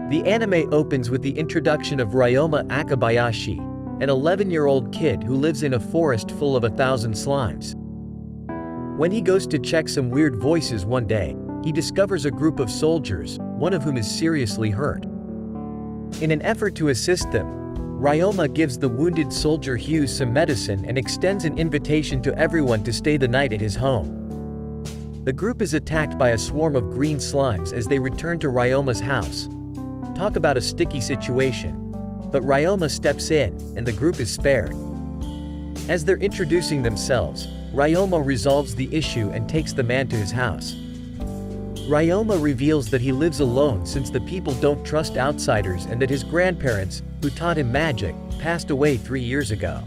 The anime opens with the introduction of Ryoma Akabayashi, an 11-year-old kid who lives in a forest full of 1,000 slimes. When he goes to check some weird voices one day, he discovers a group of soldiers, one of whom is seriously hurt. In an effort to assist them, Ryoma gives the wounded soldier Hughes some medicine and extends an invitation to everyone to stay the night at his home. The group is attacked by a swarm of green slimes as they return to Ryoma's house. Talk about a sticky situation. But Ryoma steps in, and the group is spared. As they're introducing themselves, Ryoma resolves the issue and takes the man to his house. Ryoma reveals that he lives alone since the people don't trust outsiders and that his grandparents, who taught him magic, passed away 3 years ago.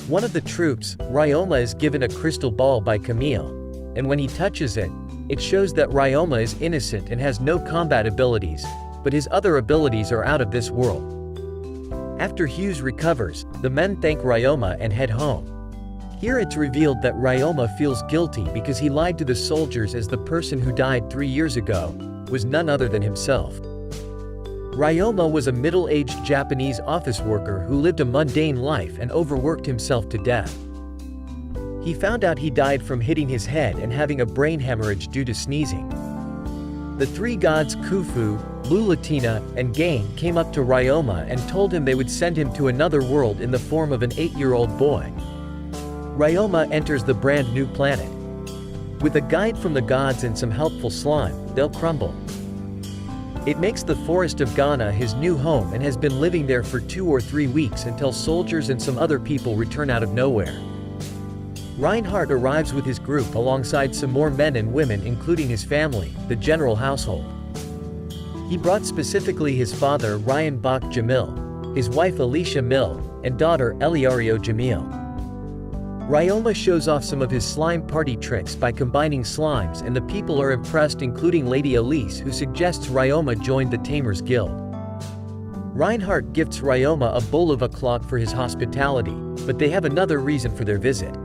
One of the troops, Ryoma, is given a crystal ball by Camille, and when he touches it, it shows that Ryoma is innocent and has no combat abilities, but his other abilities are out of this world. After Hughes recovers, the men thank Ryoma and head home. Here it's revealed that Ryoma feels guilty because he lied to the soldiers as the person who died 3 years ago was none other than himself. Ryoma was a middle-aged Japanese office worker who lived a mundane life and overworked himself to death. He found out he died from hitting his head and having a brain hemorrhage due to sneezing. The three gods Khufu, Lulatina, and Gain came up to Ryoma and told him they would send him to another world in the form of an 8-year-old boy. Ryoma enters the brand new planet. With a guide from the gods and some helpful slime, they'll crumble. It makes the forest of Ghana his new home and has been living there for 2 or 3 weeks until soldiers and some other people return out of nowhere. Reinhardt arrives with his group alongside some more men and women including his family, the general household. He brought specifically his father Ryan Bach Jamil, his wife Alicia Mill, and daughter Eliario Jamil. Ryoma shows off some of his slime party tricks by combining slimes and the people are impressed including Lady Elise who suggests Ryoma join the Tamers Guild. Reinhardt gifts Ryoma a bowl of a clock for his hospitality, but they have another reason for their visit.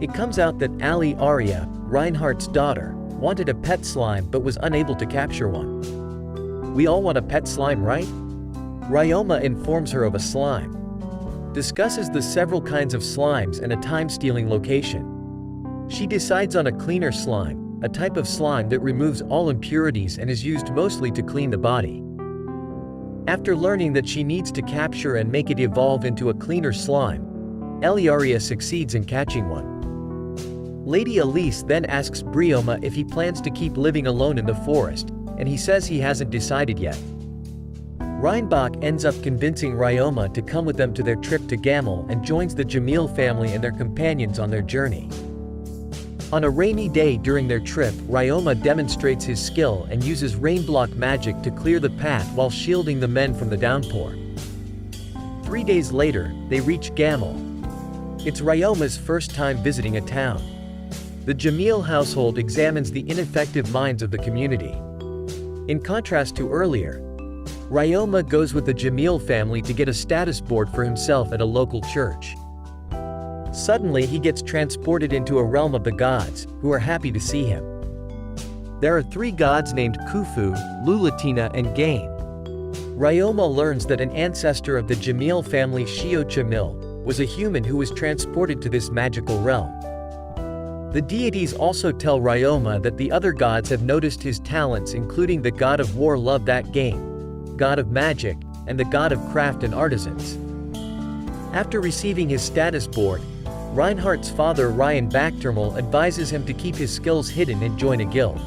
It comes out that Ali Aria, Reinhardt's daughter, wanted a pet slime but was unable to capture one. We all want a pet slime, right? Ryoma informs her of a slime. Discusses the several kinds of slimes and a time-stealing location. She decides on a cleaner slime, a type of slime that removes all impurities and is used mostly to clean the body. After learning that she needs to capture and make it evolve into a cleaner slime, Eliaria succeeds in catching one. Lady Elise then asks Ryoma if he plans to keep living alone in the forest, and he says he hasn't decided yet. Reinbach ends up convincing Ryoma to come with them to their trip to Gamel and joins the Jamil family and their companions on their journey. On a rainy day during their trip, Ryoma demonstrates his skill and uses rain block magic to clear the path while shielding the men from the downpour. 3 days later, they reach Gamel. It's Ryoma's first time visiting a town. The Jamil household examines the ineffective minds of the community. In contrast to earlier, Ryoma goes with the Jamil family to get a status board for himself at a local church. Suddenly he gets transported into a realm of the gods, who are happy to see him. There are 3 gods named Khufu, Lulatina and Gain. Ryoma learns that an ancestor of the Jamil family, Shio Jamil, was a human who was transported to this magical realm. The deities also tell Ryoma that the other gods have noticed his talents including the god of war Love That Game, god of magic, and the god of craft and artisans. After receiving his status board, Reinhardt's father Ryan Bachtermal advises him to keep his skills hidden and join a guild.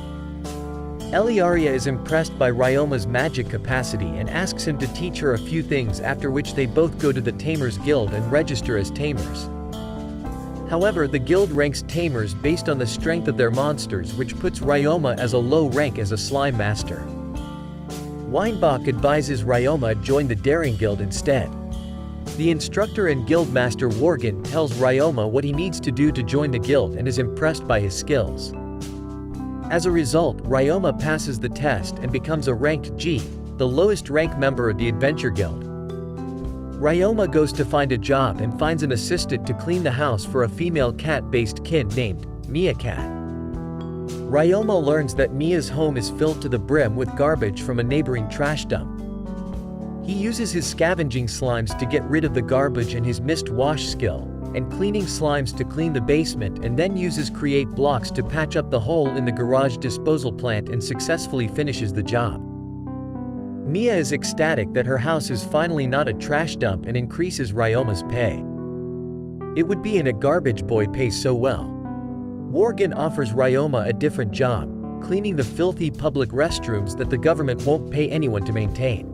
Eliaria is impressed by Ryoma's magic capacity and asks him to teach her a few things, after which they both go to the Tamers Guild and register as Tamers. However, the guild ranks Tamers based on the strength of their monsters, which puts Ryoma as a low rank as a slime master. Weinbach advises Ryoma join the Daring Guild instead. The instructor and guild master Worgen tells Ryoma what he needs to do to join the guild and is impressed by his skills. As a result, Ryoma passes the test and becomes a ranked G, the lowest rank member of the Adventure Guild. Ryoma goes to find a job and finds an assistant to clean the house for a female cat-based kid named Mia Cat. Ryoma learns that Mia's home is filled to the brim with garbage from a neighboring trash dump. He uses his scavenging slimes to get rid of the garbage and his mist wash skill, and cleaning slimes to clean the basement, and then uses create blocks to patch up the hole in the garage disposal plant and successfully finishes the job. Mia is ecstatic that her house is finally not a trash dump and increases Ryoma's pay. It would be in a garbage boy pays so well. Morgan offers Ryoma a different job, cleaning the filthy public restrooms that the government won't pay anyone to maintain.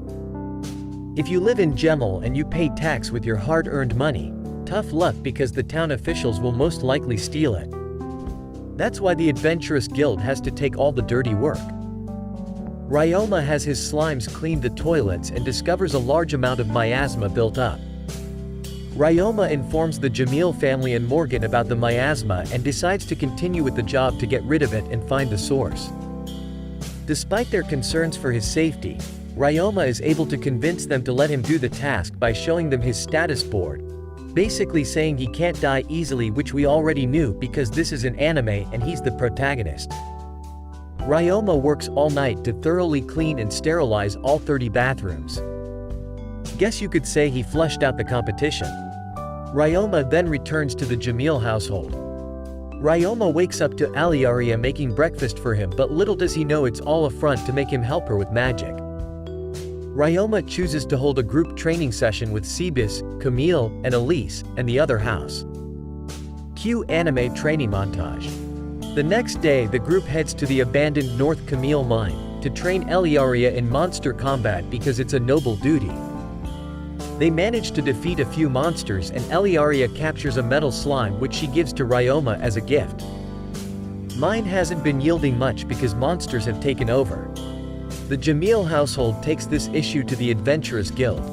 If you live in Gemel and you pay tax with your hard-earned money, tough luck because the town officials will most likely steal it. That's why the Adventurous Guild has to take all the dirty work. Ryoma has his slimes clean the toilets and discovers a large amount of miasma built up. Ryoma informs the Jamil family and Morgan about the miasma and decides to continue with the job to get rid of it and find the source. Despite their concerns for his safety, Ryoma is able to convince them to let him do the task by showing them his status board, basically saying he can't die easily, which we already knew because this is an anime and he's the protagonist. Ryoma works all night to thoroughly clean and sterilize all 30 bathrooms. Guess you could say he flushed out the competition. Ryoma then returns to the Jamil household. Ryoma wakes up to Aliaria making breakfast for him, but little does he know it's all a front to make him help her with magic. Ryoma chooses to hold a group training session with Cebis, Camille, and Elise, and the other house. Cue anime training montage. The next day the group heads to the abandoned North Camille mine, to train Eliaria in monster combat because it's a noble duty. They manage to defeat a few monsters and Eliaria captures a metal slime which she gives to Ryoma as a gift. Mine hasn't been yielding much because monsters have taken over. The Jamil household takes this issue to the Adventurous Guild.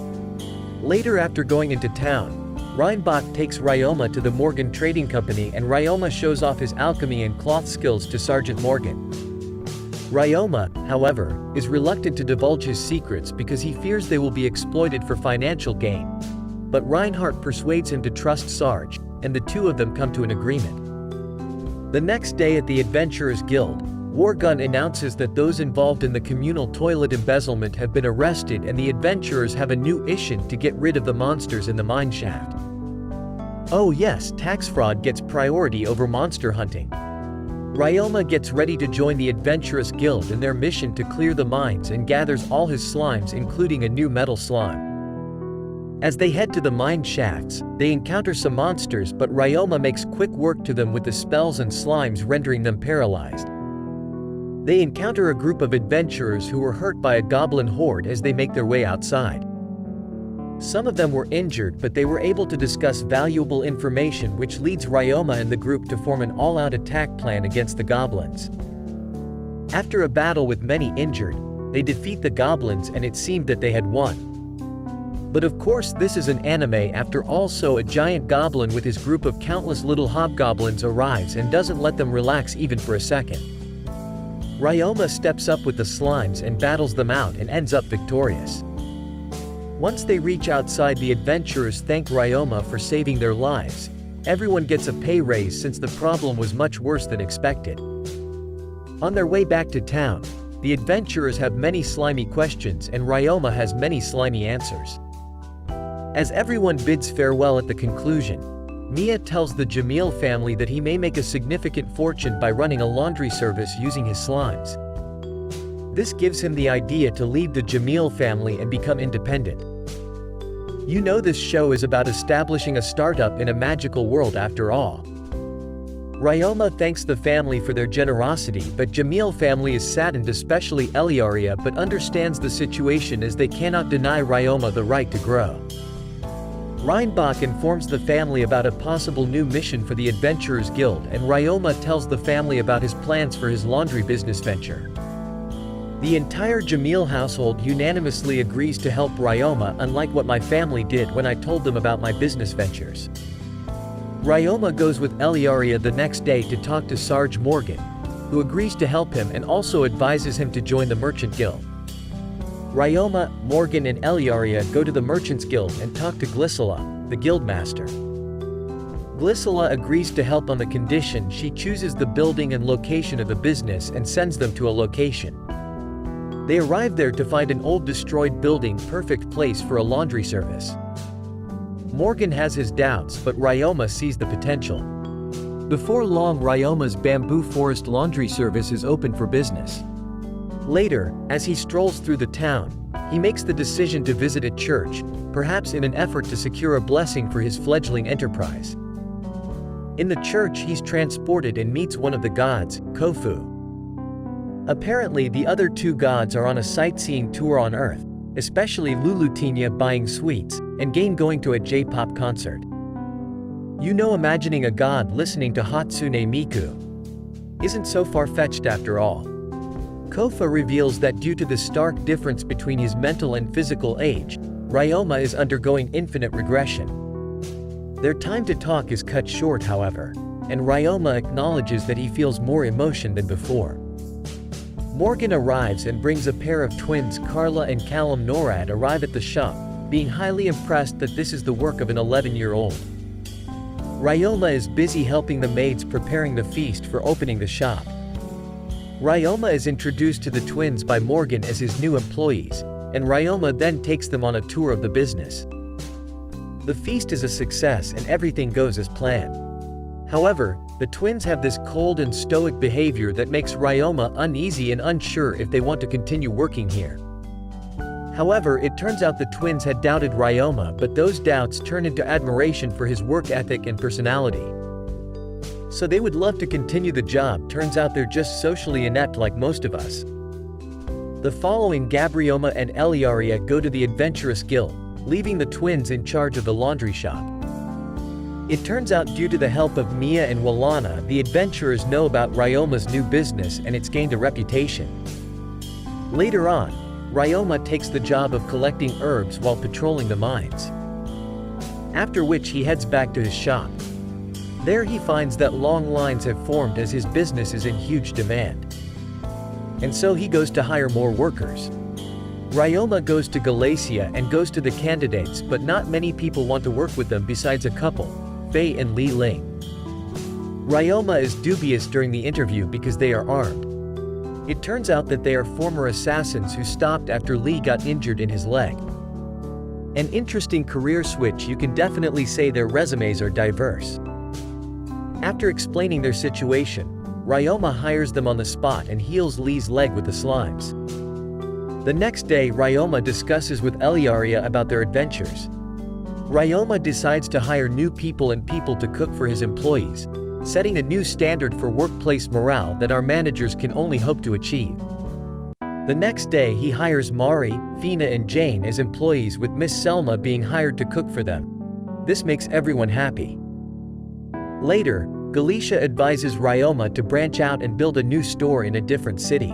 Later, after going into town, Reinbach takes Ryoma to the Morgan Trading Company and Ryoma shows off his alchemy and cloth skills to Sergeant Morgan. Ryoma, however, is reluctant to divulge his secrets because he fears they will be exploited for financial gain. But Reinhardt persuades him to trust Sarge, and the two of them come to an agreement. The next day at the Adventurers Guild, Wargun announces that those involved in the communal toilet embezzlement have been arrested and the adventurers have a new mission to get rid of the monsters in the mine shaft. Oh yes, tax fraud gets priority over monster hunting. Ryoma gets ready to join the Adventurous Guild in their mission to clear the mines and gathers all his slimes, including a new metal slime. As they head to the mine shafts, they encounter some monsters, but Ryoma makes quick work to them with the spells and slimes, rendering them paralyzed. They encounter a group of adventurers who were hurt by a goblin horde as they make their way outside. Some of them were injured, but they were able to discuss valuable information, which leads Ryoma and the group to form an all-out attack plan against the goblins. After a battle with many injured, they defeat the goblins and it seemed that they had won. But of course this is an anime after all, so a giant goblin with his group of countless little hobgoblins arrives and doesn't let them relax even for a second. Ryoma steps up with the slimes and battles them out and ends up victorious. Once they reach outside, the adventurers thank Ryoma for saving their lives. Everyone gets a pay raise since the problem was much worse than expected. On their way back to town, the adventurers have many slimy questions and Ryoma has many slimy answers. As everyone bids farewell at the conclusion, Mia tells the Jamil family that he may make a significant fortune by running a laundry service using his slimes. This gives him the idea to leave the Jamil family and become independent. You know, this show is about establishing a startup in a magical world after all. Ryoma thanks the family for their generosity, but Jamil family is saddened, especially Eliaria, but understands the situation as they cannot deny Ryoma the right to grow. Reinbach informs the family about a possible new mission for the Adventurers Guild, and Ryoma tells the family about his plans for his laundry business venture. The entire Jamil household unanimously agrees to help Ryoma, unlike what my family did when I told them about my business ventures. Ryoma goes with Eliaria the next day to talk to Sarge Morgan, who agrees to help him and also advises him to join the Merchant Guild. Ryoma, Morgan and Eliaria go to the Merchants Guild and talk to Glycilla, the guildmaster. Glycilla agrees to help on the condition she chooses the building and location of the business and sends them to a location. They arrive there to find an old destroyed building, perfect place for a laundry service. Morgan has his doubts, but Ryoma sees the potential. Before long, Ryoma's bamboo forest laundry service is open for business. Later, as he strolls through the town, he makes the decision to visit a church, perhaps in an effort to secure a blessing for his fledgling enterprise. In the church, he's transported and meets one of the gods, Kofu. Apparently, the other two gods are on a sightseeing tour on Earth, especially Lulutina buying sweets, and Gain going to a J-pop concert. You know, imagining a god listening to Hatsune Miku isn't so far-fetched after all. Kofa reveals that due to the stark difference between his mental and physical age, Ryoma is undergoing infinite regression. Their time to talk is cut short, however, and Ryoma acknowledges that he feels more emotion than before. Morgan arrives and brings a pair of twins. Carla and Callum Norad arrive at the shop, being highly impressed that this is the work of an 11-year-old. Ryoma is busy helping the maids preparing the feast for opening the shop. Ryoma is introduced to the twins by Morgan as his new employees, and Ryoma then takes them on a tour of the business. The feast is a success and everything goes as planned. However, the twins have this cold and stoic behavior that makes Ryoma uneasy and unsure if they want to continue working here. However, it turns out the twins had doubted Ryoma, but those doubts turn into admiration for his work ethic and personality. So they would love to continue the job. Turns out they're just socially inept like most of us. The following, Gabrioma and Eliaria go to the Adventurous Guild, leaving the twins in charge of the laundry shop. It turns out due to the help of Mia and Walana, the adventurers know about Ryoma's new business and it's gained a reputation. Later on, Ryoma takes the job of collecting herbs while patrolling the mines. After which he heads back to his shop. There he finds that long lines have formed as his business is in huge demand. And so he goes to hire more workers. Ryoma goes to Galacia and goes to the candidates, but not many people want to work with them besides a couple, Faye and Li Ling. Ryoma is dubious during the interview because they are armed. It turns out that they are former assassins who stopped after Li got injured in his leg. An interesting career switch. You can definitely say their resumes are diverse. After explaining their situation, Ryoma hires them on the spot and heals Li's leg with the slimes. The next day, Ryoma discusses with Eliaria about their adventures. Ryoma decides to hire new people and people to cook for his employees, setting a new standard for workplace morale that our managers can only hope to achieve. The next day, he hires Mari, Fina and Jane as employees, with Miss Selma being hired to cook for them. This makes everyone happy. Later, Galicia advises Ryoma to branch out and build a new store in a different city.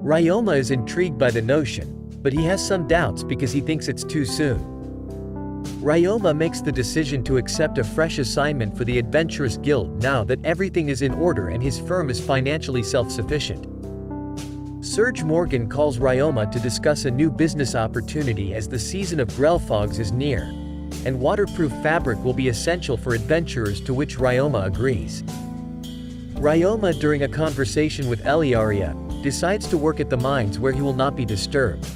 Ryoma is intrigued by the notion, but he has some doubts because he thinks it's too soon. Ryoma makes the decision to accept a fresh assignment for the Adventurous Guild now that everything is in order and his firm is financially self-sufficient. Serge Morgan calls Ryoma to discuss a new business opportunity as the season of Grellfogs is near, and waterproof fabric will be essential for adventurers, to which Ryoma agrees. Ryoma, during a conversation with Eliaria, decides to work at the mines where he will not be disturbed.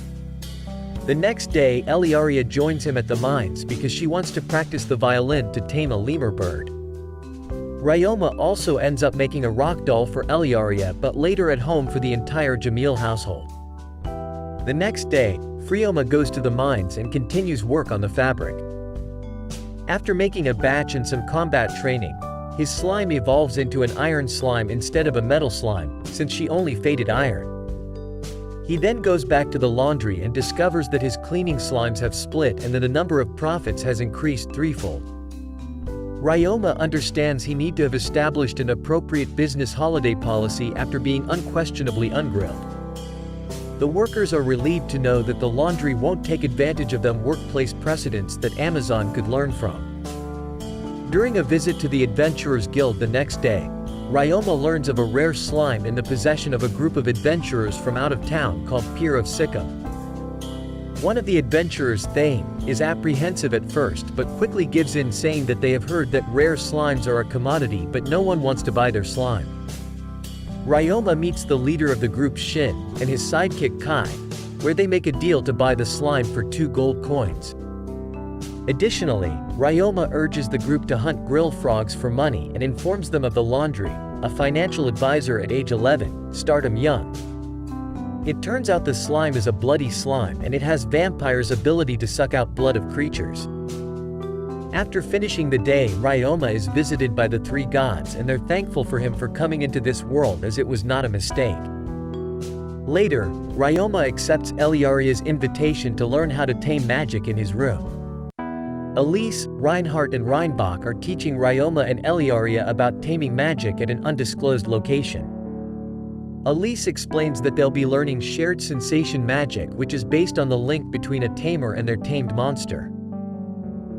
The next day, Eliaria joins him at the mines because she wants to practice the violin to tame a lemur bird. Ryoma also ends up making a rock doll for Eliaria, but later at home for the entire Jamil household. The next day, Ryoma goes to the mines and continues work on the fabric. After making a batch and some combat training, his slime evolves into an iron slime instead of a metal slime, since she only faded iron. He then goes back to the laundry and discovers that his cleaning slimes have split and that the number of profits has increased threefold. Ryoma understands he needs to have established an appropriate business holiday policy after being unquestionably ungrilled. The workers are relieved to know that the laundry won't take advantage of them workplace precedents that Amazon could learn from. During a visit to the Adventurers Guild the next day, Ryoma learns of a rare slime in the possession of a group of adventurers from out of town called Pier of Sikkim. One of the adventurers, Thane, is apprehensive at first but quickly gives in, saying that they have heard that rare slimes are a commodity but no one wants to buy their slime. Ryoma meets the leader of the group, Shin, and his sidekick Kai, where they make a deal to buy the slime for 2 gold coins. Additionally, Ryoma urges the group to hunt grill frogs for money and informs them of the laundry, a financial advisor at age 11, stardom young. It turns out the slime is a bloody slime and it has vampires' ability to suck out blood of creatures. After finishing the day, Ryoma is visited by the 3 gods and they're thankful for him for coming into this world, as it was not a mistake. Later, Ryoma accepts Eliaria's invitation to learn how to tame magic in his room. Elise, Reinhardt and Reinbach are teaching Ryoma and Eliaria about taming magic at an undisclosed location. Elise explains that they'll be learning shared sensation magic, which is based on the link between a tamer and their tamed monster.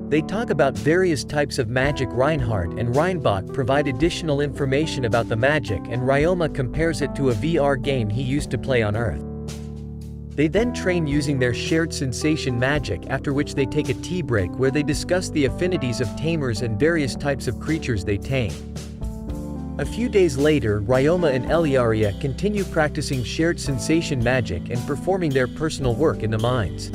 They talk about various types of magic. Reinhardt and Reinbach provide additional information about the magic, and Ryoma compares it to a VR game he used to play on Earth. They then train using their shared sensation magic, after which they take a tea break where they discuss the affinities of tamers and various types of creatures they tame. A few days later, Ryoma and Eliaria continue practicing shared sensation magic and performing their personal work in the mines.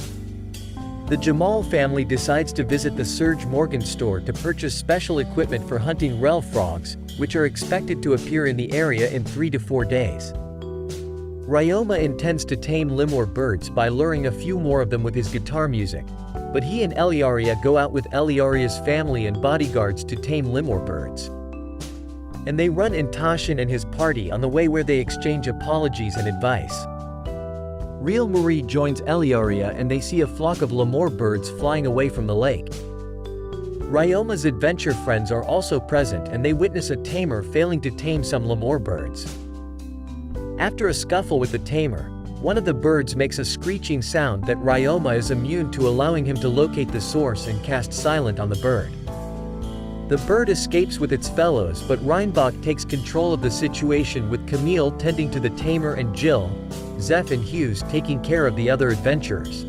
The Jamal family decides to visit the Serge Morgan store to purchase special equipment for hunting rel frogs, which are expected to appear in the area in 3 to 4 days. Ryoma intends to tame lemur birds by luring a few more of them with his guitar music, but he and Eliaria go out with Eliaria's family and bodyguards to tame lemur birds. And they run into Tashin and his party on the way, where they exchange apologies and advice. Real Marie joins Eliaria and they see a flock of lemur birds flying away from the lake. Ryoma's adventure friends are also present and they witness a tamer failing to tame some lemur birds. After a scuffle with the tamer, one of the birds makes a screeching sound that Ryoma is immune to, allowing him to locate the source and cast silent on the bird. The bird escapes with its fellows, but Reinbach takes control of the situation, with Camille tending to the tamer and Jill, Zeph and Hughes taking care of the other adventurers.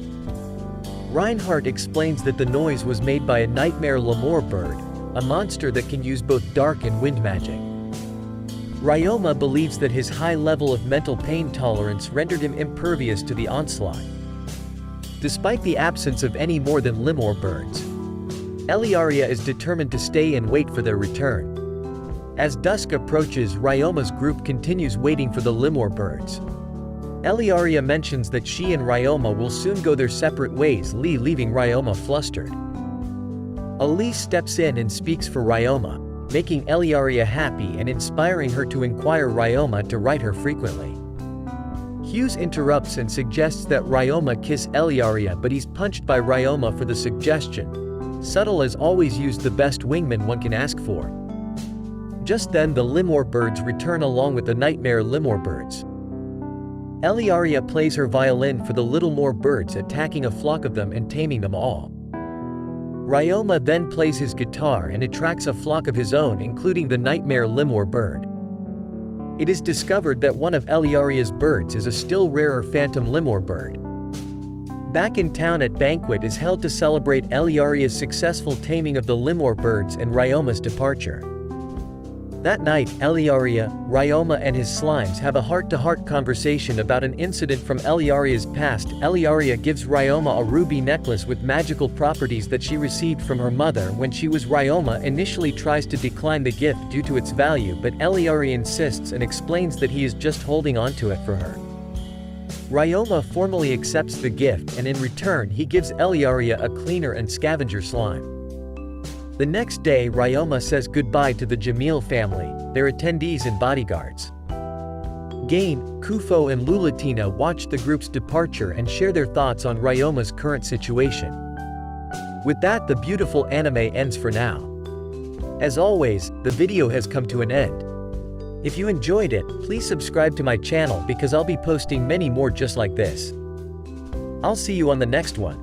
Reinhardt explains that the noise was made by a nightmare lemur bird, a monster that can use both dark and wind magic. Ryoma believes that his high level of mental pain tolerance rendered him impervious to the onslaught. Despite the absence of any more than lemur birds, Eliaria is determined to stay and wait for their return. As dusk approaches, Ryoma's group continues waiting for the lemur birds. Eliaria mentions that she and Ryoma will soon go their separate ways, leaving Ryoma flustered. Elise steps in and speaks for Ryoma, making Eliaria happy and inspiring her to inquire Ryoma to write her frequently. Hughes interrupts and suggests that Ryoma kiss Eliaria, but he's punched by Ryoma for the suggestion. Subtle as always, used the best wingman one can ask for. Just then the lemur birds return along with the nightmare lemur birds. Eliaria plays her violin for the little more birds, attacking a flock of them and taming them all. Ryoma then plays his guitar and attracts a flock of his own, including the nightmare lemur bird. It is discovered that one of Eliaria's birds is a still rarer phantom lemur bird. Back in town, a banquet is held to celebrate Eliaria's successful taming of the lemur birds and Ryoma's departure. That night, Eliaria, Ryoma and his slimes have a heart-to-heart conversation about an incident from Eliaria's past. Eliaria gives Ryoma a ruby necklace with magical properties that she received from her mother when she was Ryoma. Initially tries to decline the gift due to its value, but Eliaria insists and explains that he is just holding on to it for her. Ryoma formally accepts the gift, and in return he gives Eliaria a cleaner and scavenger slime. The next day, Ryoma says goodbye to the Jamil family, their attendees and bodyguards. Gain, Kufo and Lulatina watch the group's departure and share their thoughts on Ryoma's current situation. With that, the beautiful anime ends for now. As always, the video has come to an end. If you enjoyed it, please subscribe to my channel because I'll be posting many more just like this. I'll see you on the next one.